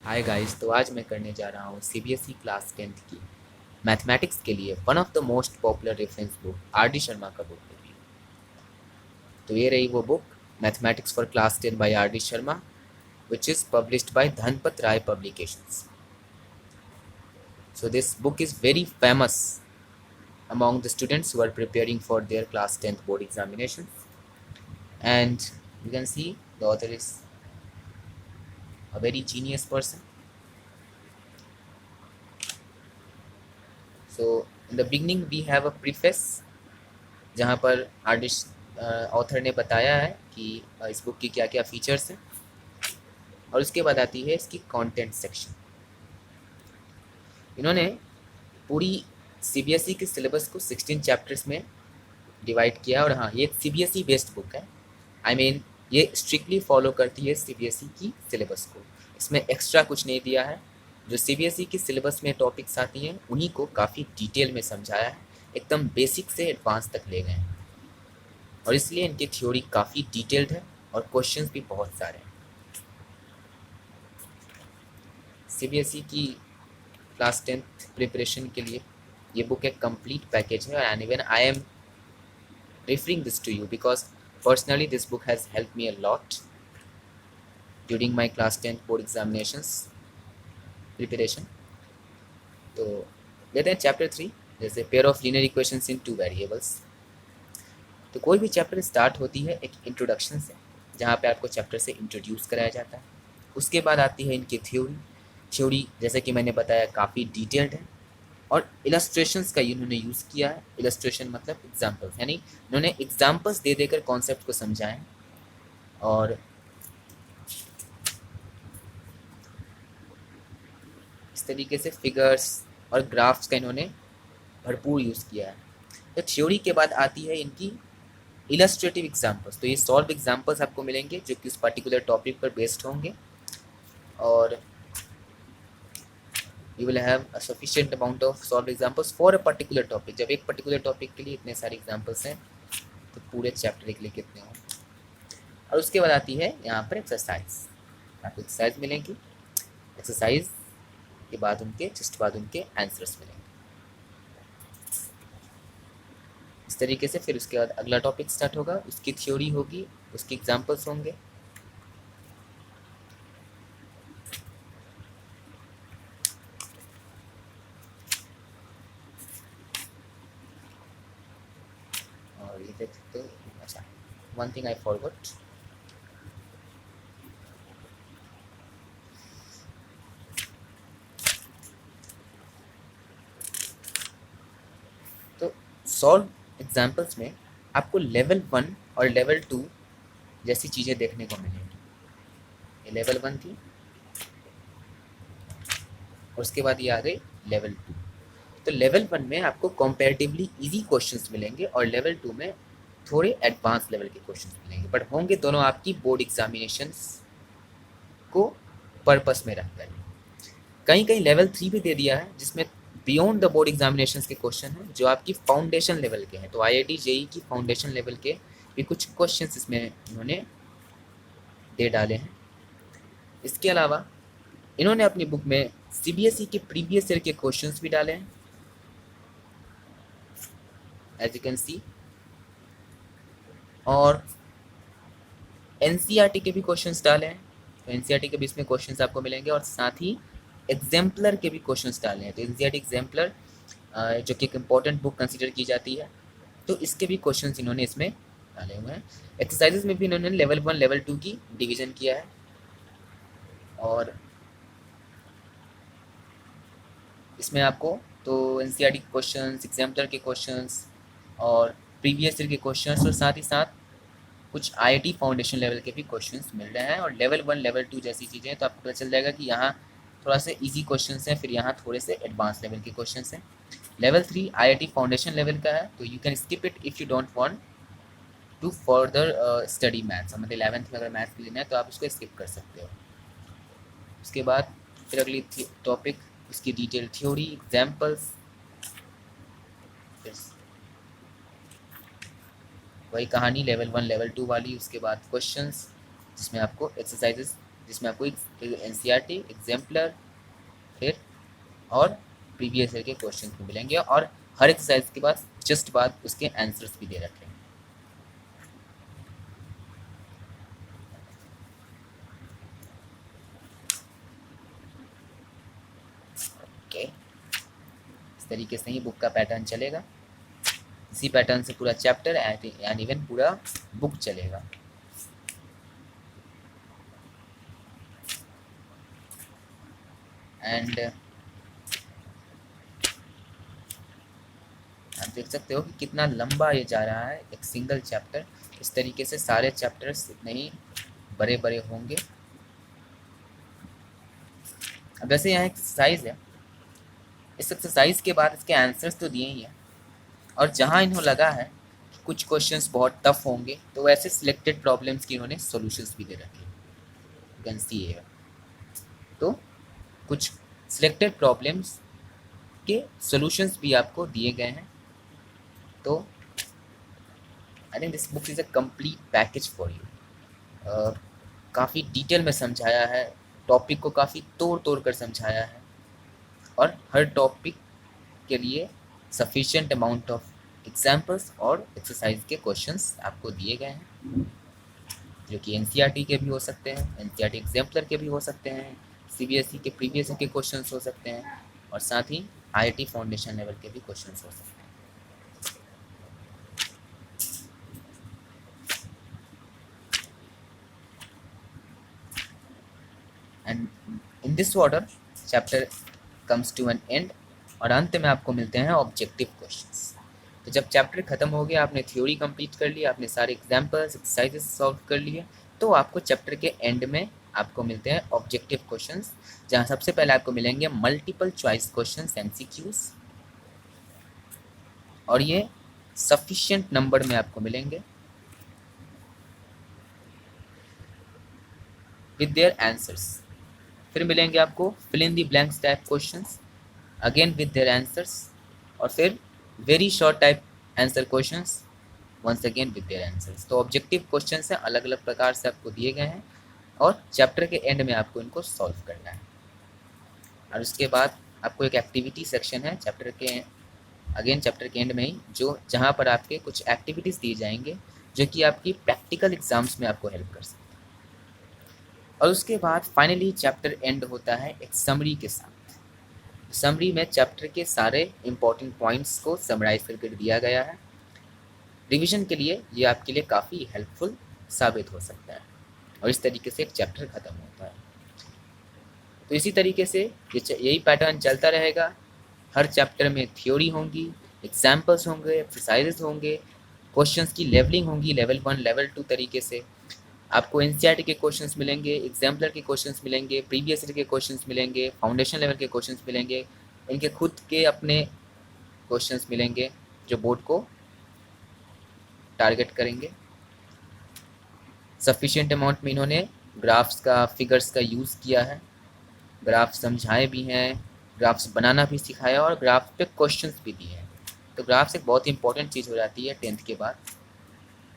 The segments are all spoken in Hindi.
हाय गाइस, तो आज मैं करने जा रहा हूँ सीबीएसई क्लास 10th की मैथमेटिक्स के लिए one of the most popular reference book R D Sharma का बुक रिव्यू। तो ये रही वो book, mathematics for class 10 by R D Sharma, which is published by Dhanpat Rai Publications. So this book is very famous among the students who are preparing for their class 10th board examinations. And you can see the author is a very genius person. So in the beginning we have a preface जहाँ पर आर्टिस्ट ऑथर ने बताया है कि इस बुक की क्या क्या फीचर्स हैं, और उसके बाद आती है इसकी कंटेंट सेक्शन। इन्होंने पूरी सीबीएसई के सिलेबस को 16 चैप्टर्स में डिवाइड किया, और हाँ, ये एक सीबीएसई बेस्ड बुक है। आई मीन ये स्ट्रिक्टली फॉलो करती है सीबीएसई की सिलेबस को, इसमें एक्स्ट्रा कुछ नहीं दिया है। जो सीबीएसई की सिलेबस में टॉपिक्स आती हैं उन्हीं को काफ़ी डिटेल में समझाया है, एकदम बेसिक से एडवांस तक ले गए हैं, और इसलिए इनकी थ्योरी काफ़ी डिटेल्ड है और क्वेश्चंस भी बहुत सारे हैं। सीबीएसई की क्लास 10th प्रिपरेशन के लिए ये बुक एक कंप्लीट पैकेज है, and even I am referring this to you because personally this book has helped me a lot during my class 10th board examinations preparation. तो लेते हैं चैप्टर 3, जैसे pair of linear equations in two variables. तो कोई भी चैप्टर स्टार्ट होती है एक इंट्रोडक्शन से, जहाँ पे आपको चैप्टर से इंट्रोड्यूस कराया जाता है। उसके बाद आती है इनकी थ्योरी जैसे कि मैंने बताया काफ़ी डिटेल्ड है, और इलस्ट्रेशंस का इन्होंने यूज़ किया है। इलस्ट्रेशन मतलब एग्जांपल्स, यानी इन्होंने एग्जांपल्स दे देकर कॉन्सेप्ट को समझाएं, और इस तरीके से फिगर्स और ग्राफ्स का इन्होंने भरपूर यूज़ किया है। तो थ्योरी के बाद आती है इनकी इलस्ट्रेटिव एग्जांपल्स। तो ये सॉल्व एग्जांपल्स आपको मिलेंगे जो कि उस पर्टिकुलर टॉपिक पर बेस्ड होंगे, और you will have a sufficient amount of solve examples for a particular topic. जब एक पर्टिकुलर टॉपिक के लिए इतने सारे एग्जांपल्स हैं तो पूरे चैप्टर के लिए कितने हों। और उसके बाद आती है यहाँ पर एक्सरसाइज, आपको एक्सरसाइज मिलेंगी। एक्सरसाइज के बाद उनके जस्ट बाद उनके आंसर्स मिलेंगे। इस तरीके से फिर उसके बाद अगला टॉपिक स्टार्ट होगा, उसकी थ्योरी होगी, उसके एग्जांपल्स होंगे, और ये देख सकते हो। अच्छा, वन थिंग आई फॉरगॉट, तो सॉल्व एग्जांपल्स में आपको लेवल 1 और लेवल 2 जैसी चीज़ें देखने को मिलेंगी। ये लेवल 1 थी, और उसके बाद ये आ गई लेवल 2। तो लेवल 1 में आपको कंपैरेटिवली इजी क्वेश्चंस मिलेंगे, और लेवल 2 में थोड़े एडवांस लेवल के क्वेश्चंस मिलेंगे, बट होंगे दोनों आपकी बोर्ड एग्जामिनेशंस को पर्पस में रखकर। कहीं कहीं लेवल 3 भी दे दिया है, जिसमें बियॉन्ड द बोर्ड एग्जामिनेशंस के क्वेश्चन हैं जो आपकी फाउंडेशन लेवल के हैं। तो आईआईटी जेई की फाउंडेशन लेवल के भी कुछ क्वेश्चंस इसमें इन्होंने दे डाले हैं। इसके अलावा इन्होंने अपनी बुक में सीबीएसई के प्रीवियस ईयर के क्वेश्चंस भी डाले हैं, एज यू कैन सी, और एनसीईआरटी के भी क्वेश्चंस डाले हैं। तो एनसीईआरटी के भी इसमें क्वेश्चंस आपको मिलेंगे, और साथ ही एग्जाम्पलर के भी क्वेश्चंस डाले हैं। तो एनसीईआरटी एग्जाम्पलर जो कि एक इम्पॉर्टेंट बुक कंसिडर की जाती है, तो इसके भी क्वेश्चंस इन्होंने इसमें डाले हुए हैं। एक्सरसाइजेज में भी इन्होंने लेवल 1 लेवल 2 की डिवीज़न किया है, और इसमें आपको तो एनसीईआरटी के क्वेश्चंस, एग्जाम्पलर के क्वेश्चंस, और प्रीवियस ईयर के क्वेश्चंस, और साथ ही साथ कुछ आईआईटी फाउंडेशन लेवल के भी क्वेश्चंस मिल रहे हैं। और लेवल 1 लेवल 2 जैसी चीज़ें हैं, तो आपको पता चल जाएगा कि यहाँ थोड़ा सा इजी क्वेश्चंस हैं, फिर यहाँ थोड़े से एडवांस लेवल के क्वेश्चंस हैं। लेवल 3 आईआईटी फाउंडेशन लेवल का है, तो you can skip it if you don't want to further study maths. मतलब 11th में अगर मैथ्स लेना है तो आप उसको स्किप कर सकते हो। उसके बाद फिर अगली टॉपिक, उसकी डिटेल थ्योरी, एग्जाम्पल्स, फिर वही कहानी लेवल 1 लेवल 2 वाली। उसके बाद क्वेश्चंस जिसमें आपको एक्सरसाइजेस जिसमें आपको NCERT एग्जाम्पलर फिर और प्रीवियस ईयर के क्वेश्चन भी मिलेंगे और हर एक्सरसाइज के बाद जस्ट बाद उसके आंसर्स भी दे रखे हैं। ओके, इस तरीके से ही बुक का पैटर्न चलेगा। इसी पैटर्न से पूरा चैप्टर एंड इवन पूरा बुक चलेगा। एंड आप देख सकते हो कि कितना लंबा ये जा रहा है एक सिंगल चैप्टर। इस तरीके से सारे चैप्टर्स इतने ही बड़े बड़े होंगे। अब वैसे यहाँ एक्सरसाइज है, इस एक्सरसाइज के बाद इसके आंसर्स तो दिए ही हैं और जहाँ इन्हों लगा है कि कुछ क्वेश्चंस बहुत टफ होंगे तो वैसे सिलेक्टेड प्रॉब्लम्स की इन्होंने सॉल्यूशंस भी दे रखे हैं। तो कुछ सिलेक्टेड प्रॉब्लम्स के सॉल्यूशंस भी आपको दिए गए हैं। तो I think this book is a complete package for you. काफ़ी डिटेल में समझाया है, टॉपिक को काफ़ी तोड़ तोड़ कर समझाया है और हर टॉपिक के लिए सफिशिएंट अमाउंट ऑफ एग्जाम्पल्स और एक्सरसाइज के क्वेश्चंस आपको दिए गए हैं, जो कि NCERT के भी हो सकते हैं, NCERT एग्जाम्पलर के भी हो सकते हैं, CBSE के प्रीवियस के क्वेश्चंस हो सकते हैं और साथ ही IIT फाउंडेशन लेवल के भी क्वेश्चंस हो सकते हैं। And in this order chapter comes to an end और अंत में आपको मिलते हैं ऑब्जेक्टिव क्वेश्चंस। तो जब चैप्टर खत्म हो गया, आपने थ्योरी कंप्लीट कर लिया, आपने सारे एग्जाम्पल्स एक्सरसाइजेस सॉल्व कर लिए, तो आपको चैप्टर के एंड में आपको मिलते हैं ऑब्जेक्टिव क्वेश्चंस, जहाँ सबसे पहले आपको मिलेंगे मल्टीपल चॉइस क्वेश्चंस MCQs और ये सफिशिएंट नंबर में आपको मिलेंगे विद देयर आंसर्स। फिर मिलेंगे आपको fill in the blanks type questions again with their answers और फिर very short type answer questions once again with their answers. तो ऑब्जेक्टिव क्वेश्चंस हैं, अलग अलग प्रकार से आपको दिए गए हैं और चैप्टर के एंड में आपको इनको सॉल्व करना है। और उसके बाद आपको एक एक्टिविटी सेक्शन है चैप्टर के एंड में ही, जो जहाँ पर आपके कुछ एक्टिविटीज़ दिए जाएंगे जो कि आपकी प्रैक्टिकल एग्जाम्स में आपको हेल्प कर सकते हैं। और उसके बाद फाइनली चैप्टर एंड होता है एक समरी के साथ। समरी में चैप्टर के सारे इंपॉर्टेंट पॉइंट्स को समराइज करके दिया गया है। रिवीजन के लिए ये आपके लिए काफ़ी हेल्पफुल साबित हो सकता है और इस तरीके से एक चैप्टर ख़त्म होता है। तो इसी तरीके से यही पैटर्न चलता रहेगा। हर चैप्टर में थ्योरी होंगी, एग्जाम्पल्स होंगे, एक्सरसाइजेस होंगे, क्वेश्चंस की लेवलिंग होंगी लेवल 1 लेवल 2 तरीके से। आपको NCERT के क्वेश्चंस मिलेंगे, एग्जाम्पलर के क्वेश्चंस मिलेंगे, प्रीवियस ईयर के क्वेश्चंस मिलेंगे, फाउंडेशन लेवल के क्वेश्चंस मिलेंगे, इनके खुद के अपने क्वेश्चंस मिलेंगे जो बोर्ड को टारगेट करेंगे। सफिशिएंट अमाउंट में इन्होंने ग्राफ्स का, फिगर्स का यूज़ किया है, ग्राफ समझाए भी हैं, ग्राफ्स बनाना भी सिखाया और ग्राफ पे क्वेश्चंस भी दिए हैं। तो ग्राफ्स एक बहुत ही इंपॉर्टेंट चीज़ हो जाती है 10th के बाद,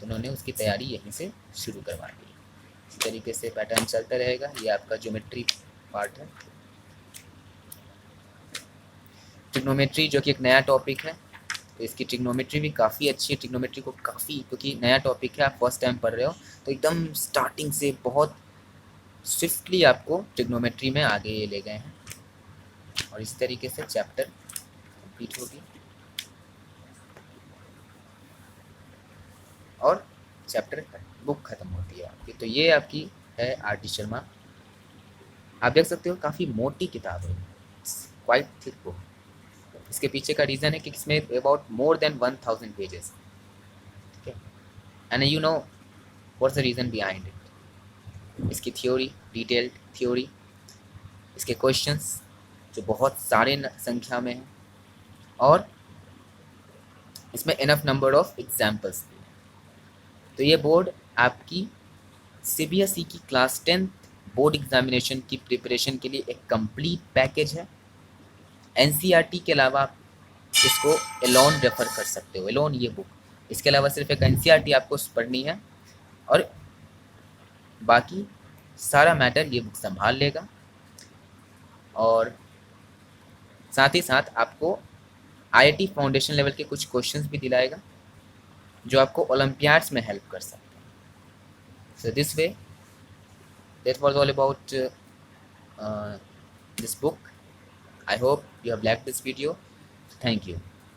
तो उन्होंने उसकी तैयारी यहीं से शुरू करवा दी। इस तरीके से पैटर्न चलता रहेगा। ये आपका ज्योमेट्री पार्ट है, ट्रिग्नोमेट्री जो कि एक नया टॉपिक है, तो इसकी ट्रिग्नोमेट्री भी काफ़ी अच्छी है। ट्रिग्नोमेट्री को काफ़ी, क्योंकि नया टॉपिक है, आप फर्स्ट टाइम पढ़ रहे हो, तो एकदम स्टार्टिंग से बहुत स्विफ्टली आपको ट्रिग्नोमेट्री में आगे ये ले गए हैं और इस तरीके से चैप्टर कंप्लीट होगी और चैप्टर बुक खत्म होती है आपकी। तो ये आपकी है RD शर्मा। आप देख सकते हो काफ़ी मोटी किताब है, क्वाइट थिक बुक। इसके पीछे का रीज़न है कि इसमें अबाउट मोर देन 1000 पेजेस, ठीक है। And you know what's the reason behind it. इसकी थ्योरी, डिटेल्ड थ्योरी, इसके क्वेश्चंस जो बहुत सारे संख्या में हैं और इसमें इनफ नंबर ऑफ एग्जाम्पल्स भी हैं। तो ये बोर्ड आपकी CBSE की क्लास 10 बोर्ड एग्जामिनेशन की प्रिपरेशन के लिए एक कंप्लीट पैकेज है। NCERT के अलावा आप इसको एलोन रेफ़र कर सकते हो, एलोन ये बुक। इसके अलावा सिर्फ एक NCERT आपको पढ़नी है और बाकी सारा मैटर ये बुक संभाल लेगा और साथ ही साथ आपको आईआईटी फाउंडेशन लेवल के कुछ क्वेश्चंस भी दिलाएगा जो आपको ओलंपियाड्स में हेल्प कर सकते हैं। So this way that was all about this book. I hope you have liked this video. Thank you.